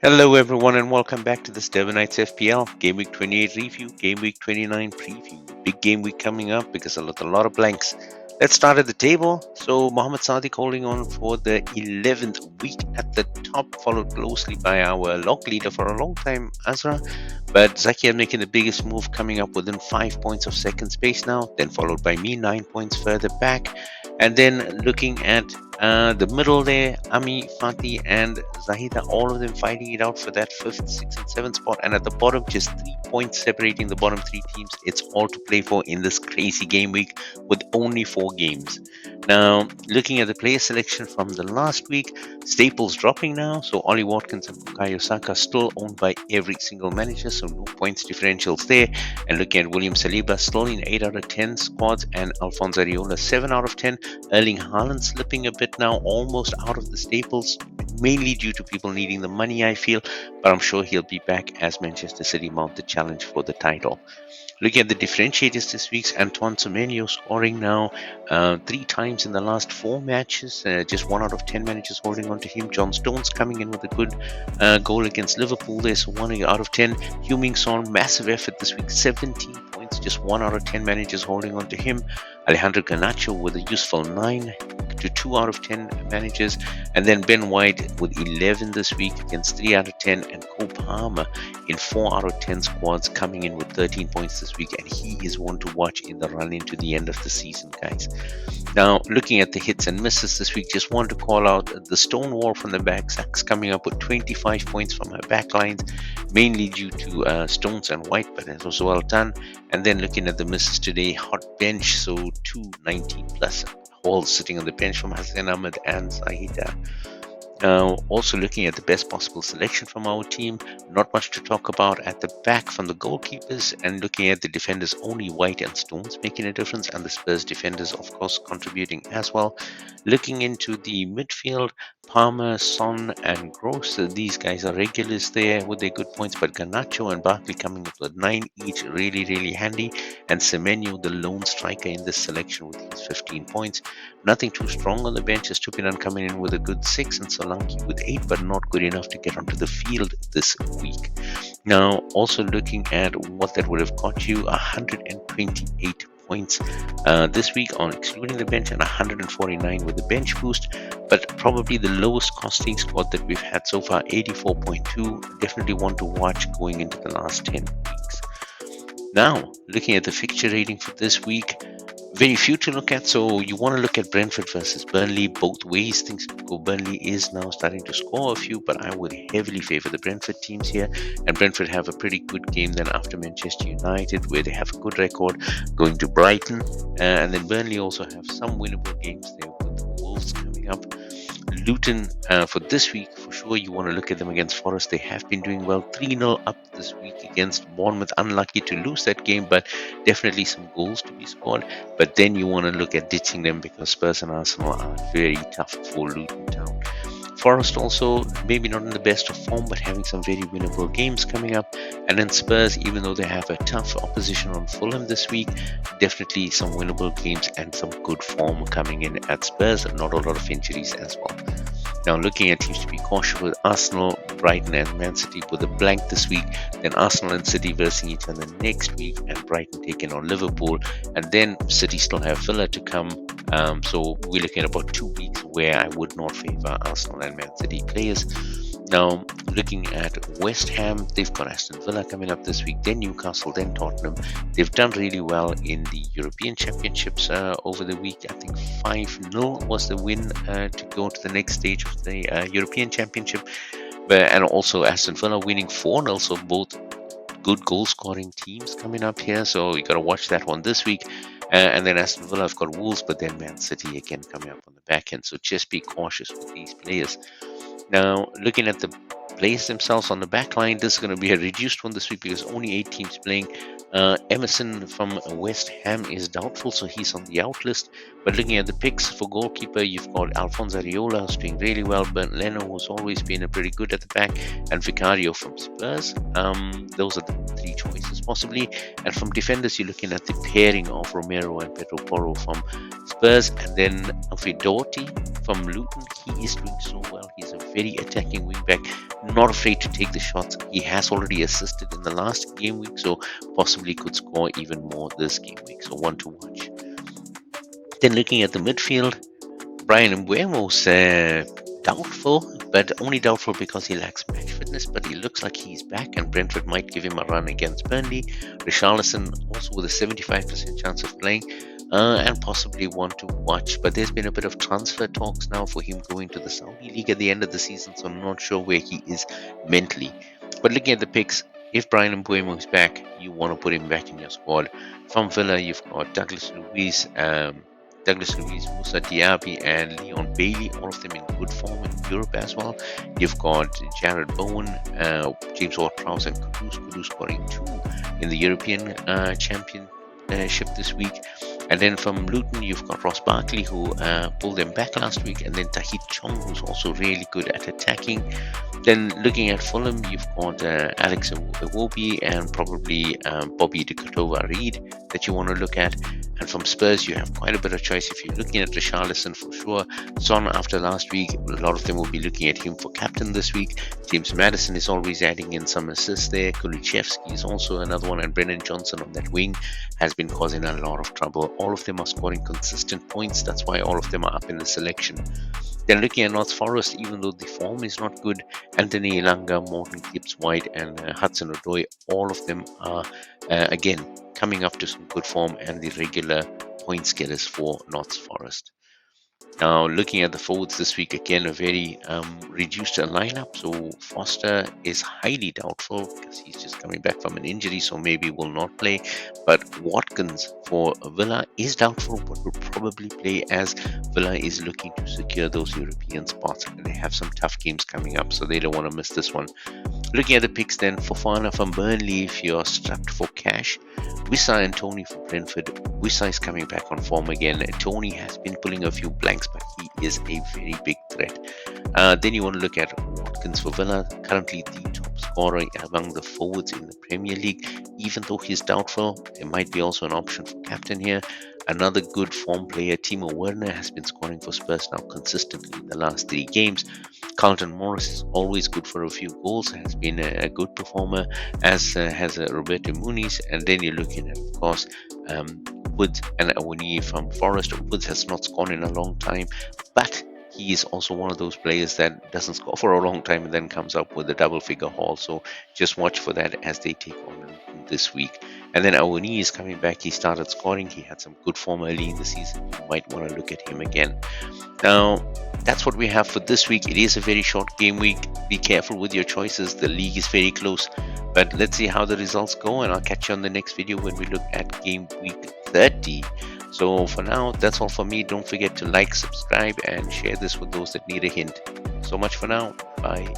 Hello everyone and welcome back to this Durbanites FPL Game Week 28 review, Game Week 29 preview. Big game week coming up because I left a lot of blanks. Let's start at the table. So Mohamed Sadiq holding on for the 11th week at the top, followed closely by our log leader for a long time, Azra. But Zakia making the biggest move, coming up within 5 points of second space now, then followed by me 9 points further back. And then looking at the middle there, Ami, Fatih, and Zahida, all of them fighting it out for that 5th, 6th, and 7th spot. And at the bottom, just 3 points separating the bottom 3 teams. It's all to play for in this crazy game week with only 4 games. Now, looking at the player selection from the last week, Staples dropping now. So Ollie Watkins and Bukayo Saka still owned by every single manager, so no points differentials there. And looking at William Saliba, still in 8 out of 10 squads, and Alphonso Areola 7 out of 10. Erling Haaland slipping a bit now, almost out of the Staples, mainly due to people needing the money, I feel, but I'm sure he'll be back as Manchester City mount the challenge for the title. Looking at the differentiators this week, Antoine Semenyo scoring now 3 times in the last 4 matches. Just 1 out of 10 managers holding on to him. John Stones coming in with a good goal against Liverpool. There's 1 out of 10. Heung-min Son, massive effort this week, 17 points. Just 1 out of 10 managers holding on to him. Alejandro Garnacho with a useful 9 to 2 out of 10 managers. And then Ben White with 11 this week against 3 out of 10. And Cole Palmer in 4 out of 10 squads coming in with 13 points this week, and he is one to watch in the run into the end of the season, guys. Now, looking at the hits and misses this week, just want to call out the Stonewall from the back. Sacks coming up with 25 points from my back lines, mainly due to Stones and White, but that was well done. And then looking at the misses today, hot bench, so 219 plus holes sitting on the bench from Hassan Ahmed and Zahida. Also looking at the best possible selection from our team, not much to talk about at the back from the goalkeepers, and looking at the defenders, only White and Stones making a difference, and the Spurs defenders of course contributing as well. Looking into the midfield, Palmer, Son and Gross, these guys are regulars there with their good points, but Garnacho and Barkley coming up with 9 each, really handy, and Semenyo the lone striker in this selection with his 15 points. Nothing too strong on the bench, as Tupinan coming in with a good 6 and Solanke with 8, but not good enough to get onto the field this week. Now, also looking at what that would have got you, 128 points this week on excluding the bench, and 149 with the bench boost, but probably the lowest costing squad that we've had so far, 84.2. Definitely one to watch going into the last 10 weeks. Now, looking at the fixture rating for this week, very few to look at. So you want to look at Brentford versus Burnley. Both ways things could go. Burnley is now starting to score a few, but I would heavily favor the Brentford teams here. And Brentford have a pretty good game then after Manchester United, where they have a good record, going to Brighton. And then Burnley also have some winnable games there with the Wolves coming up. Luton for this week, for sure you want to look at them against Forest. They have been doing well, 3-0 up this week against Bournemouth. Unlucky to lose that game, but definitely some goals to be scored. But then you want to look at ditching them because Spurs and Arsenal are very tough for Luton Town. Forest also maybe not in the best of form, but having some very winnable games coming up. And then Spurs, even though they have a tough opposition on Fulham this week, definitely some winnable games and some good form coming in at Spurs, and not a lot of injuries as well. Now, looking at teams to be cautious with, Arsenal, Brighton and Man City with a blank this week, then Arsenal and City versing each other next week, and Brighton taking on Liverpool, and then City still have Villa to come. So we're looking at about 2 weeks where I would not favor Arsenal and Man City players. Now, looking at West Ham, they've got Aston Villa coming up this week, then Newcastle, then Tottenham. They've done really well in the European Championships over the week. I think 5-0 was the win to go to the next stage of the European Championship. And also Aston Villa winning 4-0, so both good goal-scoring teams coming up here. So you got to watch that one this week. And then Aston Villa have got Wolves, but then Man City again coming up on the back end. So just be cautious with these players. Now, looking at the players themselves on the back line, this is going to be a reduced one this week because only 8 teams playing. Emerson from West Ham is doubtful, so he's on the out list. But looking at the picks for goalkeeper, you've got Alphonso Areola, who's doing really well, Bernd Leno, who's always been pretty good at the back, and Vicario from Spurs. Those are the 3 choices possibly. And from defenders, you're looking at the pairing of Romero and Pedro Porro from Spurs, and then Alfie Doughty from Luton. He is doing so well. He's a very attacking wingback. not afraid to take the shots. He has already assisted in the last game week, so possibly could score even more this game week. So one to watch. Then looking at the midfield, Brian Mbuemo's doubtful, but only doubtful because he lacks match fitness, but he looks like he's back and Brentford might give him a run against Burnley. Richarlison also with a 75% chance of playing and possibly one to watch, but there's been a bit of transfer talks now for him going to the Saudi League at the end of the season, so I'm not sure where he is mentally. But looking at the picks, if Brian Mbuemo is back, you want to put him back in your squad. From Villa, you've got Douglas Luiz, Musa Diaby, and Leon Bailey, all of them in good form in Europe as well. You've got Jared Bowen, James Ward-Prowse, and Kudus scoring 2 in the European Championship this week. And then from Luton, you've got Ross Barkley, who pulled them back last week, and then Tahith Chong, who's also really good at attacking. Then looking at Fulham, you've got Alex Iwobi and probably Bobby de Cordova-Reid that you want to look at. And from Spurs, you have quite a bit of choice. If you're looking at Richarlison for sure, Son after last week, a lot of them will be looking at him for captain this week. James Maddison is always adding in some assists there. Kulusevski is also another one, and Brennan Johnson on that wing has been causing a lot of trouble. All of them are scoring consistent points. That's why all of them are up in the selection. Then looking at Notts Forest, even though the form is not good, Anthony Elanga, Morgan Gibbs-White, and Hudson Odoi, all of them are again coming up to some good form and the regular points getters for Notts Forest. Now, looking at the forwards this week, again, a very reduced lineup. So Foster is highly doubtful because he's just coming back from an injury, so maybe will not play. But Watkins for Villa is doubtful, but will probably play as Villa is looking to secure those European spots. And they have some tough games coming up, so they don't want to miss this one. Looking at the picks then, Fofana from Burnley if you're strapped for cash. Wissa and Tony for Brentford. Wissa is coming back on form again. Tony has been pulling a few blanks, but he is a very big threat. Then you want to look at Watkins for Villa, currently the top scorer among the forwards in the Premier League. Even though he's doubtful, there might be also an option for captain here. Another good form player, Timo Werner, has been scoring for Spurs now consistently in the last 3 games. Carlton Morris is always good for a few goals, has been a good performer, as has Roberto Muniz. And then you're looking at, of course, Woods and Awoniyi from Forest. Woods has not scored in a long time, but he is also one of those players that doesn't score for a long time and then comes up with a double-figure haul. So just watch for that as they take on this week. And then Awoniyi is coming back. He started scoring. He had some good form early in the season. You might want to look at him again. Now, that's what we have for this week. It is a very short game week. Be careful with your choices. The league is very close. But let's see how the results go, and I'll catch you on the next video when we look at game week 30. So for now, that's all for me. Don't forget to like, subscribe, and share this with those that need a hint. So much for now. Bye.